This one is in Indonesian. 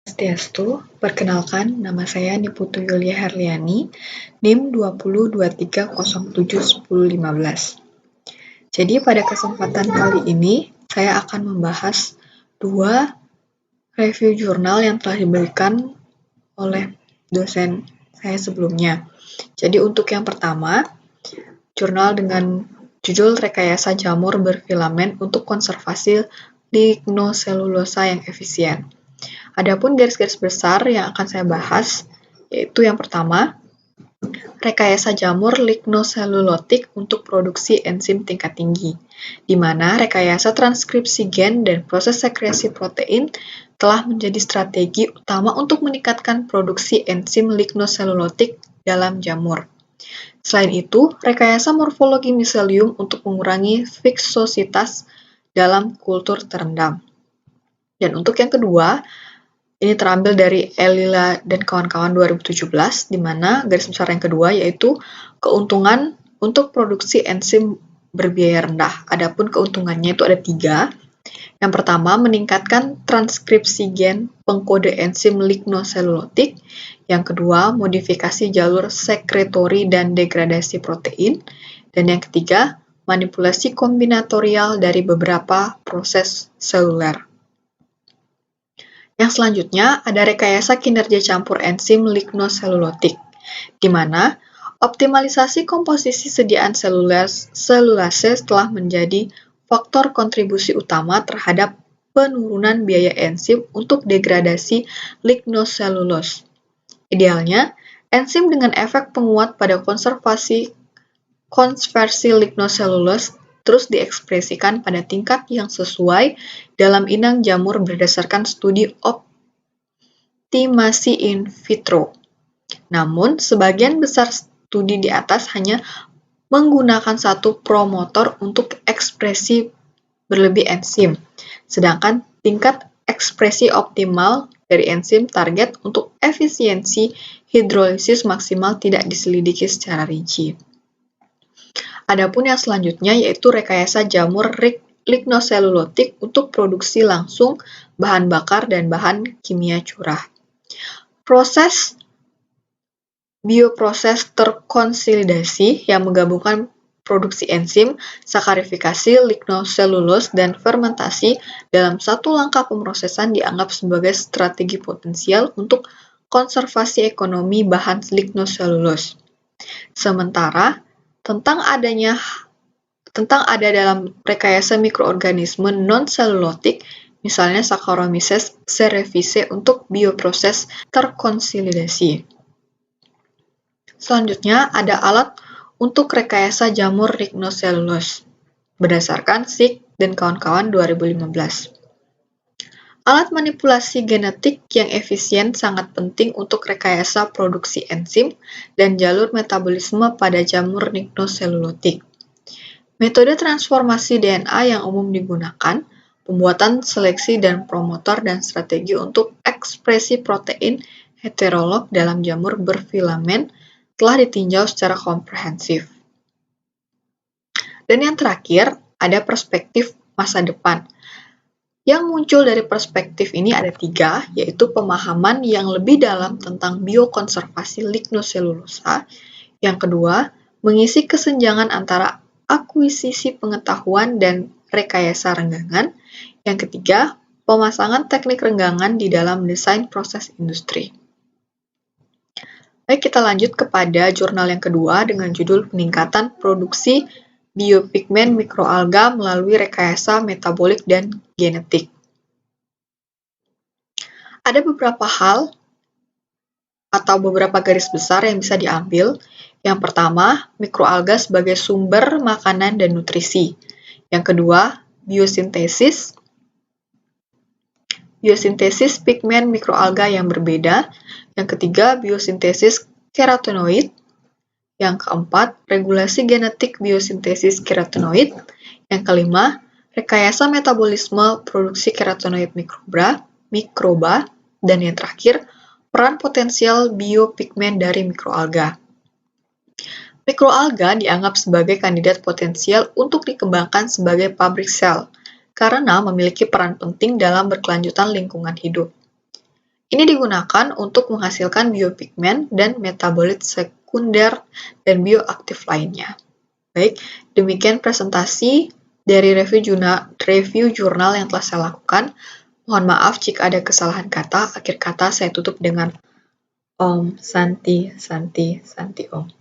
Swastiastu, perkenalkan nama saya Niputu Yulia Herliani, NIM 2023071015. Jadi pada kesempatan kali ini, saya akan membahas dua review jurnal yang telah diberikan oleh dosen saya sebelumnya. Jadi untuk yang pertama, jurnal dengan judul Rekayasa Jamur Berfilamen untuk Konservasi Lignoselulosa yang Efisien. Adapun garis-garis besar yang akan saya bahas, yaitu yang pertama, rekayasa jamur lignoselulotik untuk produksi enzim tingkat tinggi, di mana rekayasa transkripsi gen dan proses sekresi protein telah menjadi strategi utama untuk meningkatkan produksi enzim lignoselulotik dalam jamur. Selain itu, rekayasa morfologi miselium untuk mengurangi viskositas dalam kultur terendam. Dan untuk yang kedua, ini terambil dari Elila dan kawan-kawan 2017, di mana garis besar yang kedua yaitu keuntungan untuk produksi enzim berbiaya rendah. Adapun keuntungannya itu ada 3. Yang pertama, meningkatkan transkripsi gen pengkode enzim lignoselulotik. Yang kedua, modifikasi jalur sekretori dan degradasi protein. Dan yang ketiga, manipulasi kombinatorial dari beberapa proses seluler. Yang selanjutnya ada rekayasa kinerja campur enzim lignoselulotik, di mana optimalisasi komposisi sediaan selulase telah menjadi faktor kontribusi utama terhadap penurunan biaya enzim untuk degradasi lignoselulose. Idealnya, enzim dengan efek penguat pada konversi lignoselulose terus diekspresikan pada tingkat yang sesuai dalam inang jamur berdasarkan studi optimasi in vitro. Namun, sebagian besar studi di atas hanya menggunakan satu promotor untuk ekspresi berlebih enzim, sedangkan tingkat ekspresi optimal dari enzim target untuk efisiensi hidrolisis maksimal tidak diselidiki secara rinci. Adapun yang selanjutnya yaitu rekayasa jamur lignoselulotik untuk produksi langsung bahan bakar dan bahan kimia curah. Bioproses terkonsolidasi yang menggabungkan produksi enzim, sakarifikasi, lignoselulose, dan fermentasi dalam satu langkah pemrosesan dianggap sebagai strategi potensial untuk konservasi ekonomi bahan lignoselulose. Sementara, tentang ada dalam rekayasa mikroorganisme non-selulotik, misalnya Saccharomyces cerevisiae untuk bioproses terkonsolidasi. Selanjutnya, ada alat untuk rekayasa jamur lignoselulose, berdasarkan Sick dan kawan-kawan 2015. Alat manipulasi genetik yang efisien sangat penting untuk rekayasa produksi enzim dan jalur metabolisme pada jamur lignoselulotik. Metode transformasi DNA yang umum digunakan, pembuatan seleksi dan promotor dan strategi untuk ekspresi protein heterolog dalam jamur berfilamen telah ditinjau secara komprehensif. Dan yang terakhir, ada perspektif masa depan. Yang muncul dari perspektif ini ada 3, yaitu pemahaman yang lebih dalam tentang biokonservasi lignoselulosa. Yang kedua, mengisi kesenjangan antara akuisisi pengetahuan dan rekayasa renggangan. Yang ketiga, pemasangan teknik renggangan di dalam desain proses industri. Baik, kita lanjut kepada jurnal yang kedua dengan judul Peningkatan Produksi Biopigmen Mikroalga melalui Rekayasa Metabolik dan Genetik. Ada beberapa hal atau beberapa garis besar yang bisa diambil. Yang pertama, mikroalga sebagai sumber makanan dan nutrisi. Yang kedua, biosintesis pigmen mikroalga yang berbeda. Yang ketiga, biosintesis keratinoid. Yang keempat, regulasi genetik biosintesis keratinoid. Yang kelima, rekayasa metabolisme produksi keratinoid mikroba. Dan yang terakhir, peran potensial biopigmen dari mikroalga. Mikroalga dianggap sebagai kandidat potensial untuk dikembangkan sebagai pabrik sel, karena memiliki peran penting dalam berkelanjutan lingkungan hidup. Ini digunakan untuk menghasilkan biopigmen dan metabolit sekunder dan bioaktif lainnya. Baik, demikian presentasi dari review jurnal yang telah saya lakukan. Mohon maaf jika ada kesalahan kata. Akhir kata saya tutup dengan Om Santi Santi Santi Om.